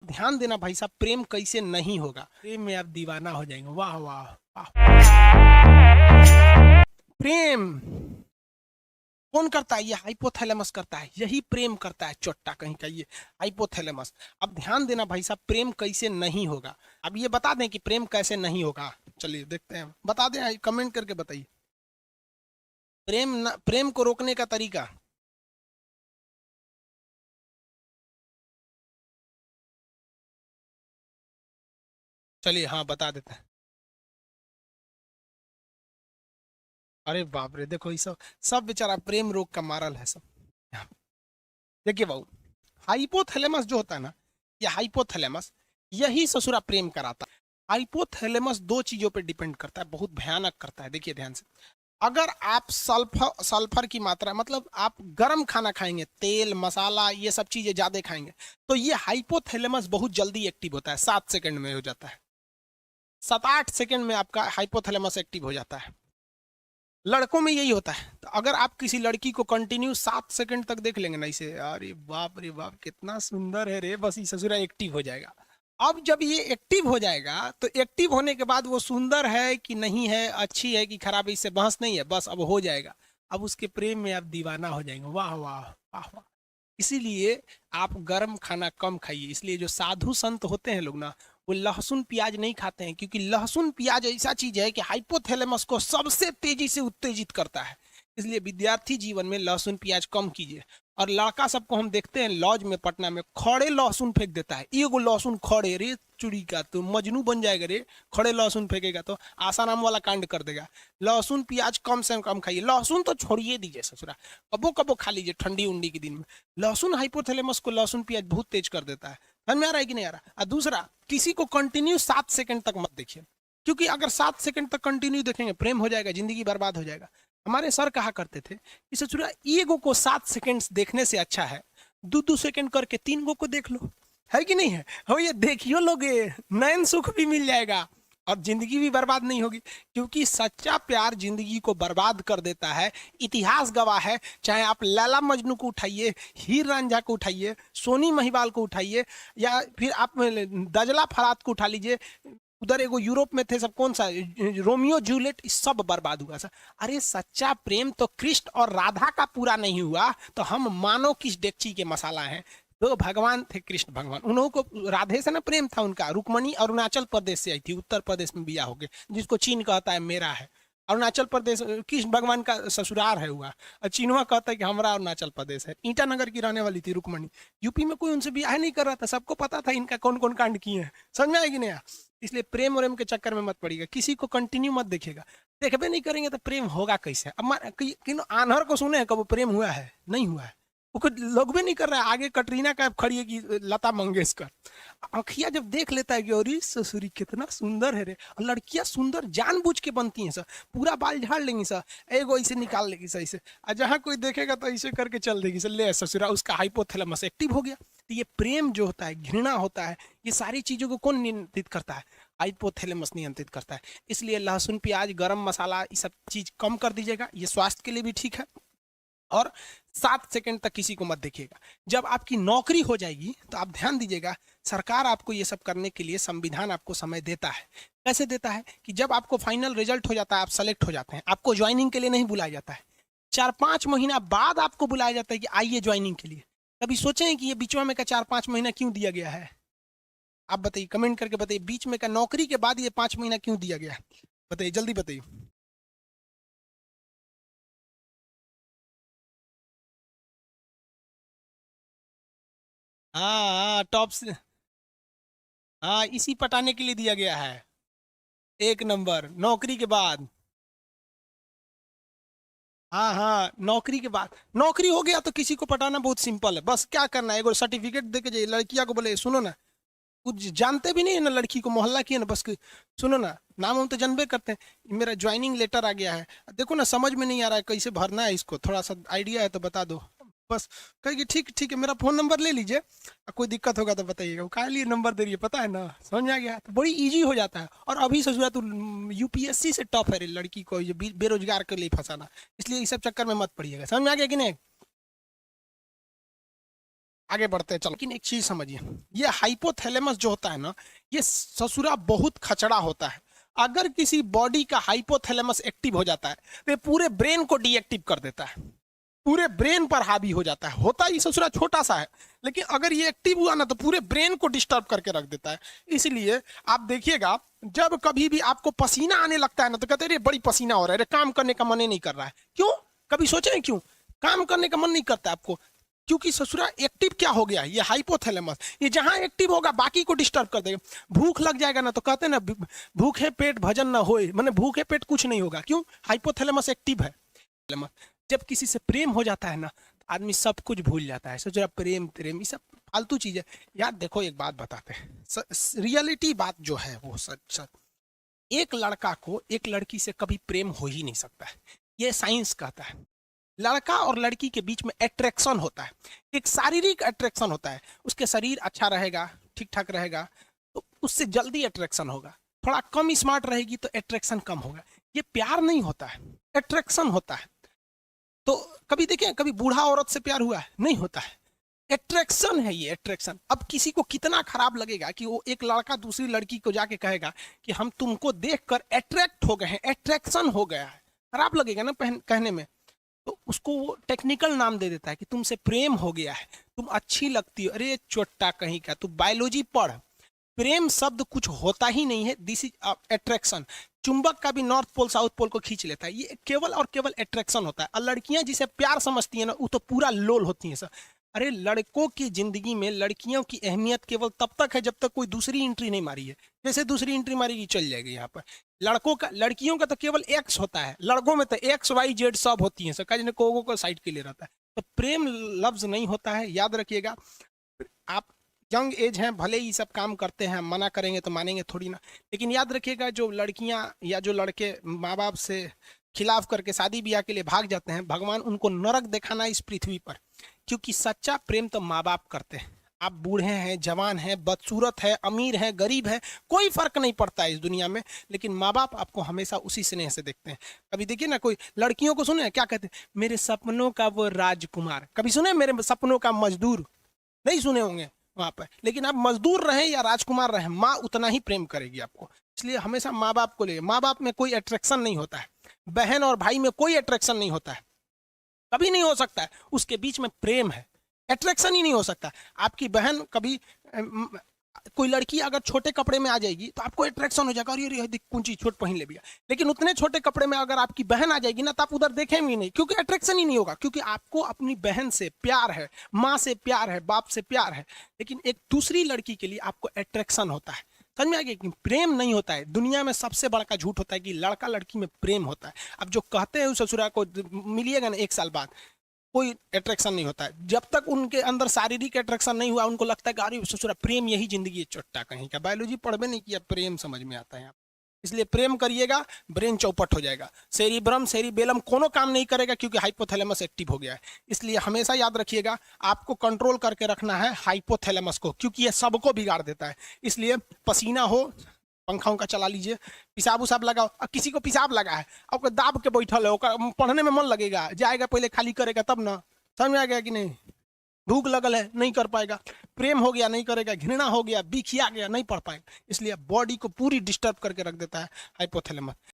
ध्यान देना भाई साहब, प्रेम कैसे नहीं होगा, प्रेम में आप दीवाना हो जाएंगे। वाह वाह वाह। प्रेम कौन करता है? ये हाइपोथैलेमस करता है, यही प्रेम करता है, चोट्टा कहीं का ये हाइपोथैलेमस। अब ध्यान देना भाई साहब, प्रेम कैसे नहीं होगा। अब ये बता दें कि प्रेम कैसे नहीं होगा, चलिए देखते हैं, बता दें, कमेंट करके बताइए। प्रेम को रोकने का तरीका। चलिए हाँ बता देते हैं। अरे बाप रे, देखो ये सब सब बेचारा प्रेम रोग का मारल है सब। देखिए बाबू, हाइपोथैलेमस जो होता है ना, ये हाइपोथैलेमस यही ससुरा प्रेम कराता है। हाइपोथैलेमस दो चीजों पे डिपेंड करता है, बहुत भयानक करता है। देखिए ध्यान से, अगर आप सल्फर सल्फर की मात्रा, मतलब आप गर्म खाना खाएंगे, तेल मसाला ये सब चीजें ज्यादा खाएंगे, तो ये हाइपोथैलेमस बहुत जल्दी एक्टिव होता है, 7 सेकंड में हो जाता है। 7-8 सेकंड में आपका हाइपोथैलेमस एक्टिव हो जाता है। लड़कों में यही होता है। तो अगर आप किसी लड़की को कंटिन्यू 7 सेकंड तक देख लेंगे ना इसे, अरे बाप रे बाप कितना सुंदर है रे, बस ये ससुरा एक्टिव हो जाएगा। अब जब ये एक्टिव हो जाएगा, तो एक्टिव होने के बाद वो सुंदर है कि नहीं है, अच्छी है कि खराब है, इससे बहस नहीं है, बस अब हो जाएगा। अब उसके प्रेम में आप दीवाना हो जाएंगे। वाह वाह वाह वाह। इसीलिए आप गर्म खाना कम खाइए। इसलिए जो साधु संत होते हैं लोग ना, वो लहसुन प्याज नहीं खाते हैं, क्योंकि लहसुन प्याज ऐसा चीज है कि हाइपोथैलेमस को सबसे तेजी से उत्तेजित करता है। इसलिए विद्यार्थी जीवन में लहसुन प्याज कम कीजिए। और लड़का सबको हम देखते हैं लॉज में पटना में, खड़े लहसुन फेंक देता है, एगो लहसुन खड़े, रे चुड़ी का तो मजनू बन जाएगा रे, खड़े लहसुन फेंकेगा तो आशा नाम वाला कांड कर देगा। लहसुन प्याज कम से कम खाइए, लहसुन तो छोड़िए दीजिए ससुरा, कबो कबो खा लीजिए ठंडी उंडी के दिन में। लहसुन हाइपोथैलेमस को लहसुन प्याज बहुत तेज कर देता है। समझ में आ रहा है कि नहीं आ रहा? और दूसरा, किसी को कंटिन्यू 7 सेकंड तक मत देखिए, क्योंकि अगर 7 सेकंड तक कंटिन्यू देखेंगे प्रेम हो जाएगा, जिंदगी बर्बाद हो जाएगा। हमारे सर कहा करते थे कि ससुरा ईगो को 7 सेकंड देखने से अच्छा है 2-2 सेकंड करके 3 गो को देख लो। है कि नहीं है? हो, ये देखियो लोगे, नयन सुख भी मिल जाएगा और जिंदगी भी बर्बाद नहीं होगी। क्योंकि सच्चा प्यार जिंदगी को बर्बाद कर देता है। इतिहास गवाह है, चाहे आप लैला मजनू को उठाइए, हीर रांझा को उठाइए, सोनी महिवाल को उठाइए, या फिर आप दजला फरात को उठा लीजिए, उधर एगो यूरोप में थे सब, कौन सा रोमियो जूलियट, सब बर्बाद हुआ सर। अरे सच्चा प्रेम तो कृष्ण और राधा का पूरा नहीं हुआ, तो हम मानो किस डेगची के मसाला हैं। तो भगवान थे कृष्ण भगवान, उन्हों को राधे से ना प्रेम था उनका। रुक्मणी अरुणाचल प्रदेश से आई थी, उत्तर प्रदेश में बिया हो गए, जिसको चीन कहता है मेरा है। अरुणाचल प्रदेश कृष्ण भगवान का ससुराल है हुआ, और चीनवा कहता है कि हमारा अरुणाचल प्रदेश है। ईटानगर की रहने वाली थी रुक्मणी। यूपी में कोई उनसे ब्याह नहीं कर रहा था, सबको पता था इनका कौन कौन कांड किए हैं। समझ में आएगी नहीं? इसलिए प्रेम और के चक्कर में मत पड़िएगा, किसी को कंटिन्यू मत देखिएगा। देखबे नहीं करेंगे तो प्रेम होगा कैसे? अब आन्हर को सुने कब प्रेम हुआ है? नहीं हुआ है, वो लोग भी नहीं कर रहा है। आगे कटरीना कैफ खड़ी है कि लता मंगेशकर। आँखिया जब देख लेता है कि अरे ससुरी कितना सुंदर है रे, और लड़कियां सुंदर जानबूझ के बनती हैं सर, पूरा बाल झाड़ लेंगी सर, एगो ऐसे निकाल लेगी सर, ऐसे, और जहाँ कोई देखेगा तो ऐसे करके चल देगी सर, ले ससुरा, उसका हाइपोथैलेमस एक्टिव हो गया। तो ये प्रेम जो होता है, घृणा होता है, ये सारी चीजों को कौन नियंत्रित करता है? हाइपोथैलेमस नियंत्रित करता है। इसलिए लहसुन प्याज गरम मसाला ये सब चीज कम कर दीजिएगा, ये स्वास्थ्य के लिए भी ठीक है। और 7 सेकंड तक किसी को मत देखिएगा। जब आपकी नौकरी हो जाएगी तो आप ध्यान दीजिएगा, सरकार आपको ये सब करने के लिए, संविधान आपको समय देता है। कैसे देता है? कि जब आपको फाइनल रिजल्ट हो जाता है, आप सेलेक्ट हो जाते हैं, आपको ज्वाइनिंग के लिए नहीं बुलाया जाता है, 4-5 महीना बाद आपको बुलाया जाता है कि आइए ज्वाइनिंग के लिए। कभी सोचे हैं कि ये बीच में का 4-5 महीना क्यों दिया गया है? आप बताइए, कमेंट करके बताइए, बीच में का नौकरी के बाद ये 5 महीना क्यों दिया गया है? बताइए, जल्दी बताइए। हाँ हाँ, टॉप से, हाँ इसी पटाने के लिए दिया गया है। एक नंबर नौकरी के बाद। हाँ हाँ, नौकरी के बाद, नौकरी हो गया तो किसी को पटाना बहुत सिंपल है। बस क्या करना है, एगो सर्टिफिकेट दे के जाइए, लड़किया को बोले सुनो ना, कुछ जानते भी नहीं है ना लड़की को, मोहल्ला की है ना, बस सुनो ना, नाम हम तो जानबे करते हैं, मेरा ज्वाइनिंग लेटर आ गया है, देखो ना समझ में नहीं आ रहा है कैसे भरना है इसको, थोड़ा सा आइडिया है तो बता दो। बस कहेगी ठीक ठीक है, मेरा फोन नंबर ले लीजिए, कोई दिक्कत होगा तो बताइएगा। वो काहे लिए नंबर दे रही है पता है ना? समझ में आ गया? तो बड़ी इजी हो जाता है। और अभी सोच तो यूपीएससी से टफ है रे लड़की को ये बेरोजगार के लिए फंसाना। इसलिए इस सब चक्कर में मत पड़िएगा। समझ में आ गया कि नहीं? आगे बढ़ते हैं चलो। लेकिन एक चीज समझिए, ये हाइपोथैलेमस जो होता है ना, ये ससुरा बहुत खचड़ा होता है। अगर किसी बॉडी का हाइपोथैलेमस एक्टिव हो जाता है तो ये पूरे ब्रेन को डीएक्टिव कर देता है, पूरे ब्रेन पर हावी हो जाता है। होता ही ससुरा छोटा सा है, लेकिन अगर ये एक्टिव हुआ ना तो पूरे ब्रेन को डिस्टर्ब करके रख देता है। इसलिए आप देखिएगा, जब कभी भी आपको पसीना आने लगता है ना तो कहते हैं बड़ी पसीना हो रहा है, अरे काम करने का मन ही नहीं कर रहा है। क्यों? कभी सोचे हैं क्यों काम करने का मन नहीं करता आपको? क्योंकि ससुरा एक्टिव क्या हो गया, ये हाइपोथैलेमस, ये जहां एक्टिव होगा बाकी को डिस्टर्ब कर देगा। भूख लग जाएगा ना तो कहते हैं ना भूखे पेट भजन ना होए, माने भूखे पेट कुछ नहीं होगा। क्यों? हाइपोथैलेमस एक्टिव है। जब किसी से प्रेम हो जाता है ना, आदमी सब कुछ भूल जाता है। सोचो प्रेम प्रेम ये सब फालतू चीज है यार। देखो एक बात बताते हैं, रियलिटी बात जो है वो सच, एक लड़का को एक लड़की से कभी प्रेम हो ही नहीं सकता है, ये साइंस कहता है। लड़का और लड़की के बीच में अट्रैक्शन होता है, एक शारीरिक अट्रैक्शन होता है। उसके शरीर अच्छा रहेगा, ठीक ठाक रहेगा तो उससे जल्दी अट्रैक्शन होगा। थोड़ा कम स्मार्ट रहेगी तो अट्रैक्शन कम होगा। ये प्यार नहीं होता है, अट्रैक्शन होता है। तो कभी देखें, कभी बूढ़ा औरत से प्यार हुआ है? नहीं होता है। अट्रैक्शन है ये, अट्रैक्शन। अब किसी को कितना खराब लगेगा कि वो एक लड़का दूसरी लड़की को जाके कहेगा कि हम तुमको देखकर अट्रैक्ट हो गए हैं, अट्रैक्शन हो गया है। खराब लगेगा ना कहने में। तो उसको वो टेक्निकल नाम दे देता है कि तुमसे प्रेम हो गया है, तुम अच्छी लगती हो। अरे चोट्टा कहीं का, तू बायोलॉजी पढ़। प्रेम शब्द कुछ होता ही नहीं है, दिस इज अट्रैक्शन। चुंबक का भी नॉर्थ पोल साउथ पोल को खींच लेता है, ये केवल और केवल अट्रैक्शन होता है। और लड़कियां जिसे प्यार समझती है ना, वो तो पूरा लोल होती है सर। अरे लड़कों की जिंदगी में लड़कियों की अहमियत केवल तब तक है जब तक कोई दूसरी एंट्री नहीं मारी है। जैसे दूसरी एंट्री मारेगी चल जाएगी यहाँ पर। लड़कियों का तो केवल एक्स होता है, लड़कों में तो एक्स वाई जेड सब होती है सर, को साइड के लिए रहता है। तो प्रेम लफ्ज नहीं होता है, याद रखिएगा। आप यंग एज हैं, भले ही सब काम करते हैं, मना करेंगे तो मानेंगे थोड़ी ना। लेकिन याद रखिएगा, जो लड़कियां या जो लड़के माँ बाप से खिलाफ करके शादी ब्याह के लिए भाग जाते हैं, भगवान उनको नरक दिखाना इस पृथ्वी पर। क्योंकि सच्चा प्रेम तो माँ बाप करते हैं। आप बूढ़े हैं, जवान हैं, बदसूरत है, अमीर है, गरीब है, कोई फर्क नहीं पड़ता है इस दुनिया में, लेकिन माँ बाप आपको हमेशा उसी स्नेह से देखते हैं। कभी देखिए ना, कोई लड़कियों को सुने क्या कहते हैं, मेरे सपनों का वो राजकुमार। कभी सुने मेरे सपनों का मजदूर? नहीं सुने होंगे वहां पर। लेकिन आप मजदूर रहे या राजकुमार रहे, माँ उतना ही प्रेम करेगी आपको। इसलिए हमेशा माँ बाप को ले। माँ बाप में कोई अट्रैक्शन नहीं होता है, बहन और भाई में कोई अट्रैक्शन नहीं होता है, कभी नहीं हो सकता है। उसके बीच में प्रेम है, अट्रैक्शन ही नहीं हो सकता। आपकी बहन कभी कोई लड़की अगर छोटे कपड़े में आ जाएगी तो आपको अट्रैक्शन हो जाएगा, अरे देख कौन चीज छोट पहन ले भैया। लेकिन उतने छोटे कपड़े में अगर आपकी बहन आ जाएगी ना तो आप उधर देखेंगे नहीं, क्योंकि अट्रैक्शन ही नहीं होगा। क्योंकि आपको अपनी बहन से प्यार है, माँ से प्यार है, बाप से प्यार है। लेकिन एक दूसरी लड़की के लिए आपको अट्रैक्शन होता है। समझ में आ गया कि प्रेम नहीं होता है। दुनिया में सबसे बड़ा का झूठ होता है कि लड़का लड़की में प्रेम होता है। अब जो कहते हैं उस ससुरा को मिलिएगा ना 1 साल बाद, कोई अट्रैक्शन नहीं होता है। जब तक उनके अंदर शारीरिक अट्रैक्शन नहीं हुआ, उनको लगता है कि अरे ससुरा प्रेम यही जिंदगी है। चोट्टा कहीं का, बायोलॉजी पढ़वे नहीं किया, प्रेम समझ में आता है यहाँ। इसलिए प्रेम करिएगा, ब्रेन चौपट हो जाएगा। सेरिब्रम सेरिबेलम कोनो काम नहीं करेगा, क्योंकि हाइपोथैलेमस एक्टिव हो गया है। इसलिए हमेशा याद रखिएगा, आपको कंट्रोल करके रखना है हाइपोथैलेमस को, क्योंकि ये सबको बिगाड़ देता है। इसलिए पसीना हो, पंखा उनका चला लीजिए, पिसाब उसाब लगाओ। अब किसी को पिसाब लगा है, आपको दाब के बैठल है, पढ़ने में मन लगेगा, जाएगा पहले खाली करेगा तब ना। समझ में आ गया कि नहीं? भूख लगल है, नहीं कर पाएगा। प्रेम हो गया, नहीं करेगा। घृणा हो गया, बिखिया गया, नहीं पढ़ पाएगा। इसलिए बॉडी को पूरी डिस्टर्ब करके रख देता है हाइपोथैलेमस।